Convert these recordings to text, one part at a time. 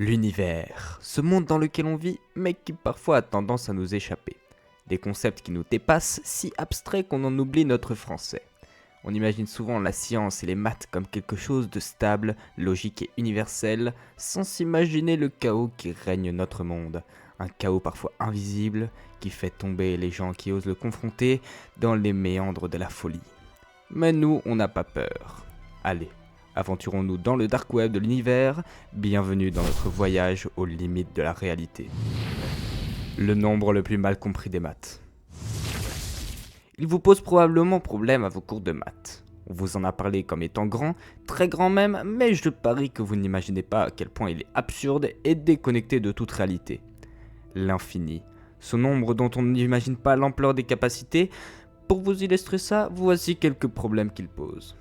L'univers, ce monde dans lequel on vit, mais qui parfois a tendance à nous échapper. Des concepts qui nous dépassent, si abstraits qu'on en oublie notre français. On imagine souvent la science et les maths comme quelque chose de stable, logique et universel, sans s'imaginer le chaos qui règne notre monde. Un chaos parfois invisible, qui fait tomber les gens qui osent le confronter dans les méandres de la folie. Mais nous, on n'a pas peur. Allez, aventurons-nous dans le dark web de l'univers, bienvenue dans notre voyage aux limites de la réalité. Le nombre le plus mal compris des maths. Il vous pose probablement problème à vos cours de maths. On vous en a parlé comme étant grand, très grand même, mais je parie que vous n'imaginez pas à quel point il est absurde et déconnecté de toute réalité. L'infini, ce nombre dont on n'imagine pas l'ampleur des capacités. Pour vous illustrer ça, voici quelques problèmes qu'il pose.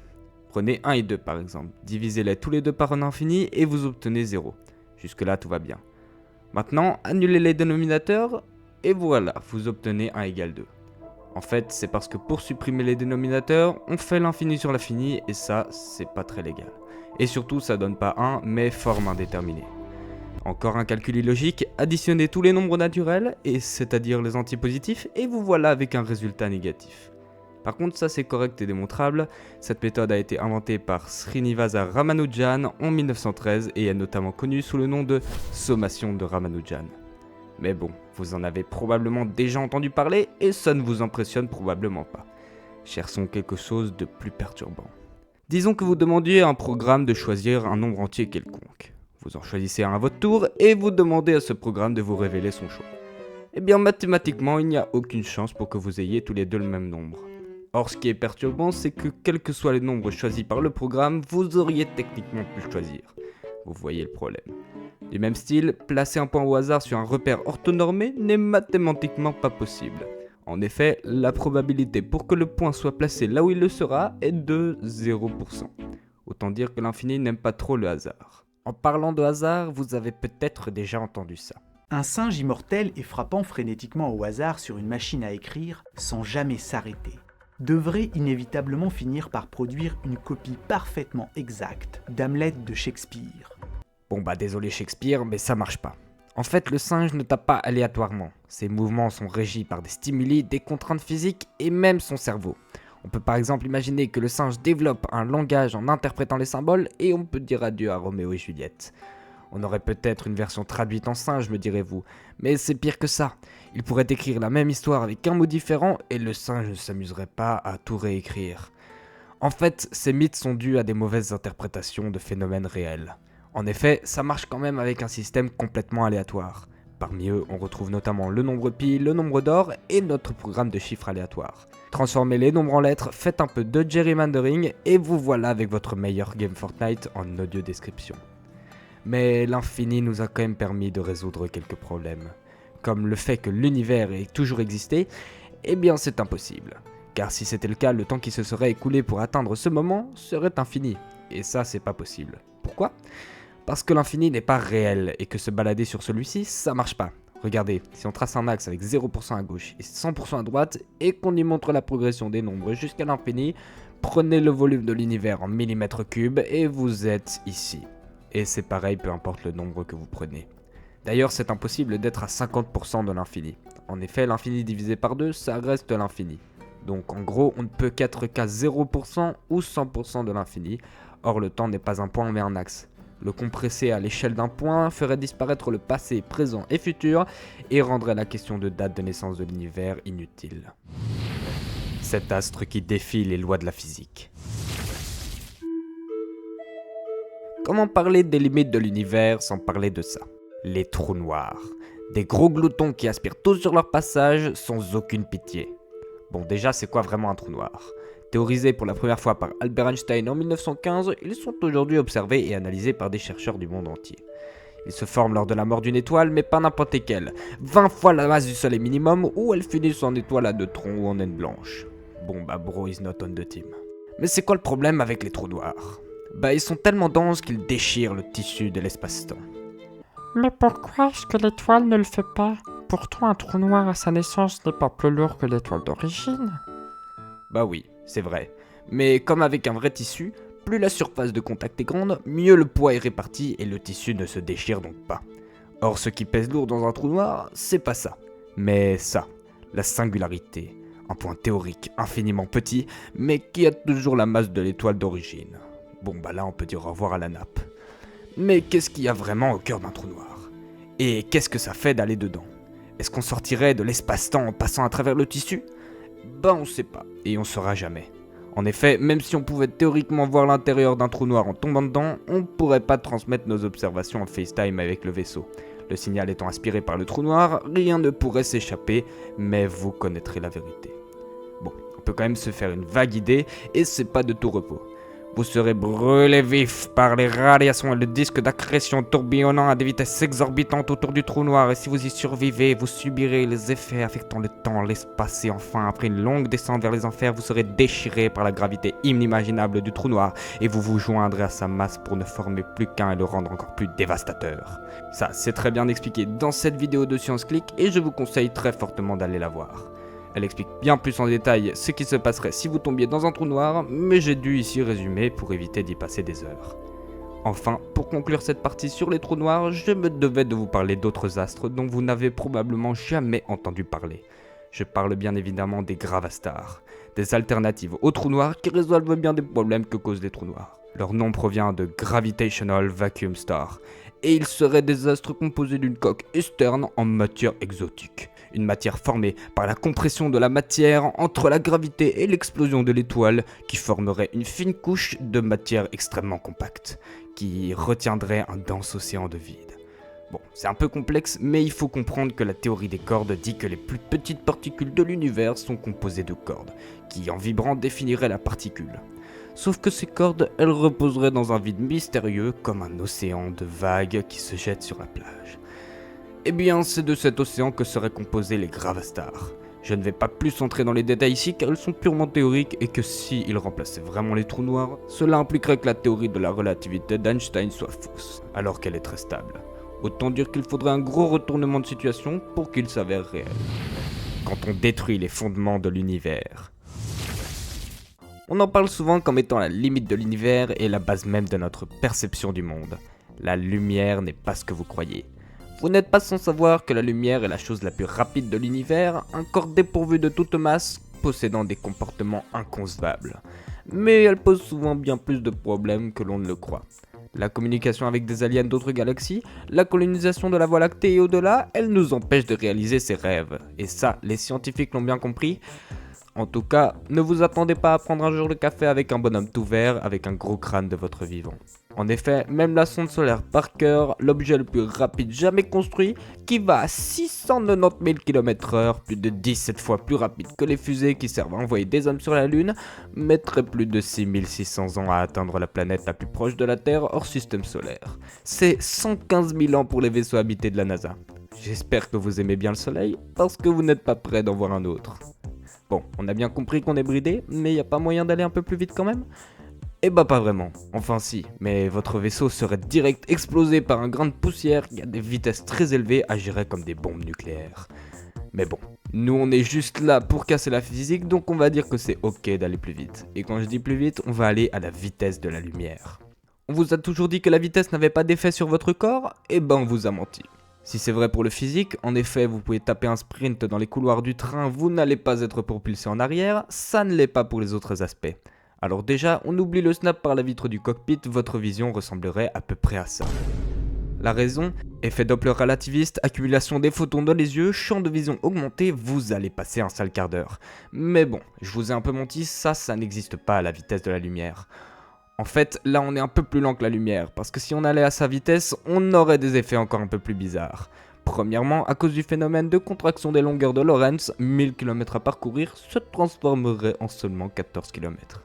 Prenez 1 et 2 par exemple, divisez-les tous les deux par un infini et vous obtenez 0. Jusque là tout va bien. Maintenant, annulez les dénominateurs et voilà, vous obtenez 1 égale 2. En fait, c'est parce que pour supprimer les dénominateurs, on fait l'infini sur l'infini et ça, c'est pas très légal. Et surtout, ça donne pas 1, mais forme indéterminée. Encore un calcul illogique, additionnez tous les nombres naturels, et c'est-à-dire les antipositifs, et vous voilà avec un résultat négatif. Par contre, ça c'est correct et démontrable, cette méthode a été inventée par Srinivasa Ramanujan en 1913 et est notamment connue sous le nom de sommation de Ramanujan. Mais bon, vous en avez probablement déjà entendu parler et ça ne vous impressionne probablement pas. Cherchons quelque chose de plus perturbant. Disons que vous demandiez à un programme de choisir un nombre entier quelconque. Vous en choisissez un à votre tour et vous demandez à ce programme de vous révéler son choix. Eh bien mathématiquement, il n'y a aucune chance pour que vous ayez tous les deux le même nombre. Or, ce qui est perturbant, c'est que quels que soient les nombres choisis par le programme, vous auriez techniquement pu choisir. Vous voyez le problème. Du même style, placer un point au hasard sur un repère orthonormé n'est mathématiquement pas possible. En effet, la probabilité pour que le point soit placé là où il le sera est de 0%. Autant dire que l'infini n'aime pas trop le hasard. En parlant de hasard, vous avez peut-être déjà entendu ça. Un singe immortel et frappant frénétiquement au hasard sur une machine à écrire sans jamais s'arrêter devrait inévitablement finir par produire une copie parfaitement exacte d'Hamlet de Shakespeare. Bon désolé Shakespeare, mais ça marche pas. En fait, le singe ne tape pas aléatoirement. Ses mouvements sont régis par des stimuli, des contraintes physiques et même son cerveau. On peut par exemple imaginer que le singe développe un langage en interprétant les symboles et on peut dire adieu à Roméo et Juliette. On aurait peut-être une version traduite en singe, me direz-vous, mais c'est pire que ça. Il pourrait écrire la même histoire avec un mot différent et le singe ne s'amuserait pas à tout réécrire. En fait, ces mythes sont dus à des mauvaises interprétations de phénomènes réels. En effet, ça marche quand même avec un système complètement aléatoire. Parmi eux, on retrouve notamment le nombre pi, le nombre d'or et notre programme de chiffres aléatoires. Transformez les nombres en lettres, faites un peu de gerrymandering et vous voilà avec votre meilleur game Fortnite en audio description. Mais l'infini nous a quand même permis de résoudre quelques problèmes. Comme le fait que l'univers ait toujours existé, eh bien c'est impossible. Car si c'était le cas, le temps qui se serait écoulé pour atteindre ce moment serait infini. Et ça, c'est pas possible. Pourquoi ? Parce que l'infini n'est pas réel et que se balader sur celui-ci, ça marche pas. Regardez, si on trace un axe avec 0% à gauche et 100% à droite et qu'on y montre la progression des nombres jusqu'à l'infini, prenez le volume de l'univers en millimètres cubes et vous êtes ici. Et c'est pareil peu importe le nombre que vous prenez. D'ailleurs, c'est impossible d'être à 50% de l'infini. En effet, l'infini divisé par 2, ça reste l'infini. Donc en gros, on ne peut qu'être qu'à 0% ou 100% de l'infini. Or, le temps n'est pas un point mais un axe. Le compresser à l'échelle d'un point ferait disparaître le passé, présent et futur et rendrait la question de date de naissance de l'univers inutile. Cet astre qui défie les lois de la physique. Comment parler des limites de l'univers sans parler de ça ? Les trous noirs. Des gros gloutons qui aspirent tout sur leur passage sans aucune pitié. Bon, déjà, c'est quoi vraiment un trou noir ? Théorisés pour la première fois par Albert Einstein en 1915, ils sont aujourd'hui observés et analysés par des chercheurs du monde entier. Ils se forment lors de la mort d'une étoile, mais pas n'importe laquelle. 20 fois la masse du soleil minimum, ou elles finissent en étoile à neutrons ou en naine blanche. Bon bro is not on the team. Mais c'est quoi le problème avec les trous noirs ? Ils sont tellement denses qu'ils déchirent le tissu de l'espace-temps. Mais pourquoi est-ce que l'étoile ne le fait pas ? Pourtant, un trou noir à sa naissance n'est pas plus lourd que l'étoile d'origine. Oui, c'est vrai. Mais comme avec un vrai tissu, plus la surface de contact est grande, mieux le poids est réparti et le tissu ne se déchire donc pas. Or ce qui pèse lourd dans un trou noir, c'est pas ça, mais ça, la singularité, un point théorique infiniment petit, mais qui a toujours la masse de l'étoile d'origine. Bon bah là on peut dire au revoir à la nappe. Mais qu'est-ce qu'il y a vraiment au cœur d'un trou noir? Et qu'est-ce que ça fait d'aller dedans? Est-ce qu'on sortirait de l'espace-temps en passant à travers le tissu? Ben on sait pas, et on saura jamais. En effet, même si on pouvait théoriquement voir l'intérieur d'un trou noir en tombant dedans, on ne pourrait pas transmettre nos observations en FaceTime avec le vaisseau. Le signal étant aspiré par le trou noir, rien ne pourrait s'échapper, mais vous connaîtrez la vérité. Bon, on peut quand même se faire une vague idée, et c'est pas de tout repos. Vous serez brûlé vif par les radiations et le disque d'accrétion tourbillonnant à des vitesses exorbitantes autour du trou noir, et si vous y survivez, vous subirez les effets affectant le temps, l'espace, et enfin, après une longue descente vers les enfers, vous serez déchiré par la gravité inimaginable du trou noir, et vous vous joindrez à sa masse pour ne former plus qu'un et le rendre encore plus dévastateur. Ça, c'est très bien expliqué dans cette vidéo de ScienceClick, et je vous conseille très fortement d'aller la voir. Elle explique bien plus en détail ce qui se passerait si vous tombiez dans un trou noir, mais j'ai dû ici résumer pour éviter d'y passer des heures. Enfin, pour conclure cette partie sur les trous noirs, je me devais de vous parler d'autres astres dont vous n'avez probablement jamais entendu parler. Je parle bien évidemment des gravastars, des alternatives aux trous noirs qui résolvent bien des problèmes que causent les trous noirs. Leur nom provient de Gravitational Vacuum Star, et ils seraient des astres composés d'une coque externe en matière exotique. Une matière formée par la compression de la matière entre la gravité et l'explosion de l'étoile qui formerait une fine couche de matière extrêmement compacte, qui retiendrait un dense océan de vide. Bon, c'est un peu complexe, mais il faut comprendre que la théorie des cordes dit que les plus petites particules de l'univers sont composées de cordes, qui en vibrant définiraient la particule. Sauf que ces cordes, elles reposeraient dans un vide mystérieux comme un océan de vagues qui se jettent sur la plage. Eh bien, c'est de cet océan que seraient composés les gravastars. Je ne vais pas plus entrer dans les détails ici car ils sont purement théoriques et que si ils remplaçaient vraiment les trous noirs, cela impliquerait que la théorie de la relativité d'Einstein soit fausse, alors qu'elle est très stable. Autant dire qu'il faudrait un gros retournement de situation pour qu'il s'avère réel. Quand on détruit les fondements de l'univers. On en parle souvent comme étant la limite de l'univers et la base même de notre perception du monde. La lumière n'est pas ce que vous croyez. Vous n'êtes pas sans savoir que la lumière est la chose la plus rapide de l'univers, un corps dépourvu de toute masse, possédant des comportements inconcevables. Mais elle pose souvent bien plus de problèmes que l'on ne le croit. La communication avec des aliens d'autres galaxies, la colonisation de la Voie lactée et au-delà, elle nous empêche de réaliser ses rêves. Et ça, les scientifiques l'ont bien compris. En tout cas, ne vous attendez pas à prendre un jour le café avec un bonhomme tout vert avec un gros crâne de votre vivant. En effet, même la sonde solaire Parker, l'objet le plus rapide jamais construit, qui va à 690 000 km/h, plus de 17 fois plus rapide que les fusées qui servent à envoyer des hommes sur la Lune, mettrait plus de 6600 ans à atteindre la planète la plus proche de la Terre hors système solaire. C'est 115 000 ans pour les vaisseaux habités de la NASA. J'espère que vous aimez bien le Soleil, parce que vous n'êtes pas prêts d'en voir un autre. Bon, on a bien compris qu'on est bridé, mais y a pas moyen d'aller un peu plus vite quand même? Eh bah pas vraiment, enfin si, mais votre vaisseau serait direct explosé par un grain de poussière qui à des vitesses très élevées agirait comme des bombes nucléaires. Mais bon, nous on est juste là pour casser la physique, donc on va dire que c'est ok d'aller plus vite. Et quand je dis plus vite, on va aller à la vitesse de la lumière. On vous a toujours dit que la vitesse n'avait pas d'effet sur votre corps? Eh ben on vous a menti. Si c'est vrai pour le physique, en effet vous pouvez taper un sprint dans les couloirs du train, vous n'allez pas être propulsé en arrière, ça ne l'est pas pour les autres aspects. Alors déjà, on oublie le snap par la vitre du cockpit, votre vision ressemblerait à peu près à ça. La raison, effet Doppler relativiste, accumulation des photons dans les yeux, champ de vision augmenté, vous allez passer un sale quart d'heure. Mais bon, je vous ai un peu menti, ça n'existe pas à la vitesse de la lumière. En fait, là on est un peu plus lent que la lumière, parce que si on allait à sa vitesse, on aurait des effets encore un peu plus bizarres. Premièrement, à cause du phénomène de contraction des longueurs de Lorentz, 1000 km à parcourir se transformerait en seulement 14 km.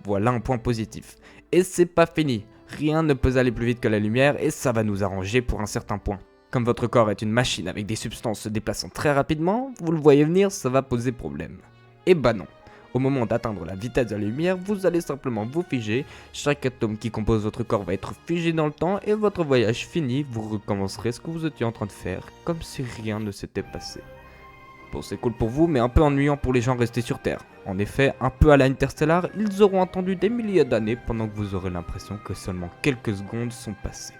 Voilà un point positif. Et c'est pas fini, rien ne peut aller plus vite que la lumière et ça va nous arranger pour un certain point. Comme votre corps est une machine avec des substances se déplaçant très rapidement, vous le voyez venir, ça va poser problème. Et bah non. Au moment d'atteindre la vitesse de la lumière, vous allez simplement vous figer, chaque atome qui compose votre corps va être figé dans le temps et votre voyage fini, vous recommencerez ce que vous étiez en train de faire, comme si rien ne s'était passé. Bon, c'est cool pour vous, mais un peu ennuyant pour les gens restés sur Terre. En effet, un peu à la Interstellar, ils auront attendu des milliers d'années pendant que vous aurez l'impression que seulement quelques secondes sont passées.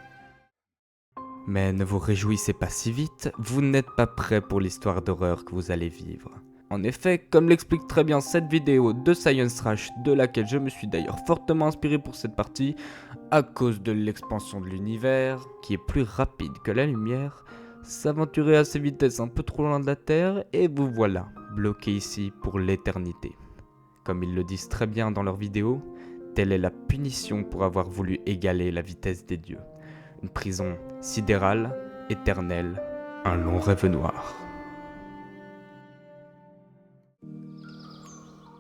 Mais ne vous réjouissez pas si vite, vous n'êtes pas prêts pour l'histoire d'horreur que vous allez vivre. En effet, comme l'explique très bien cette vidéo de Science Trash, de laquelle je me suis d'ailleurs fortement inspiré pour cette partie, à cause de l'expansion de l'univers, qui est plus rapide que la lumière, s'aventurer à ces vitesses un peu trop loin de la Terre, et vous voilà, bloqué ici pour l'éternité. Comme ils le disent très bien dans leur vidéo, telle est la punition pour avoir voulu égaler la vitesse des dieux. Une prison sidérale, éternelle, un long rêve noir.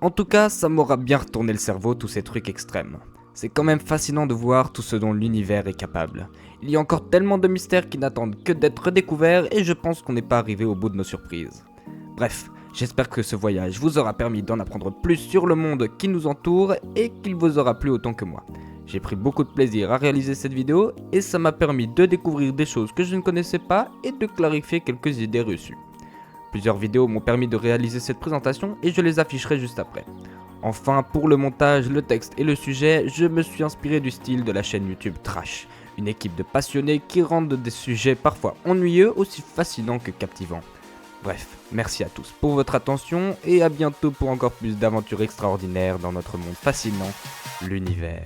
En tout cas, ça m'aura bien retourné le cerveau tous ces trucs extrêmes. C'est quand même fascinant de voir tout ce dont l'univers est capable. Il y a encore tellement de mystères qui n'attendent que d'être découverts et je pense qu'on n'est pas arrivé au bout de nos surprises. Bref, j'espère que ce voyage vous aura permis d'en apprendre plus sur le monde qui nous entoure et qu'il vous aura plu autant que moi. J'ai pris beaucoup de plaisir à réaliser cette vidéo et ça m'a permis de découvrir des choses que je ne connaissais pas et de clarifier quelques idées reçues. Plusieurs vidéos m'ont permis de réaliser cette présentation et je les afficherai juste après. Enfin, pour le montage, le texte et le sujet, je me suis inspiré du style de la chaîne YouTube Trash, une équipe de passionnés qui rendent des sujets parfois ennuyeux aussi fascinants que captivants. Bref, merci à tous pour votre attention et à bientôt pour encore plus d'aventures extraordinaires dans notre monde fascinant, l'univers.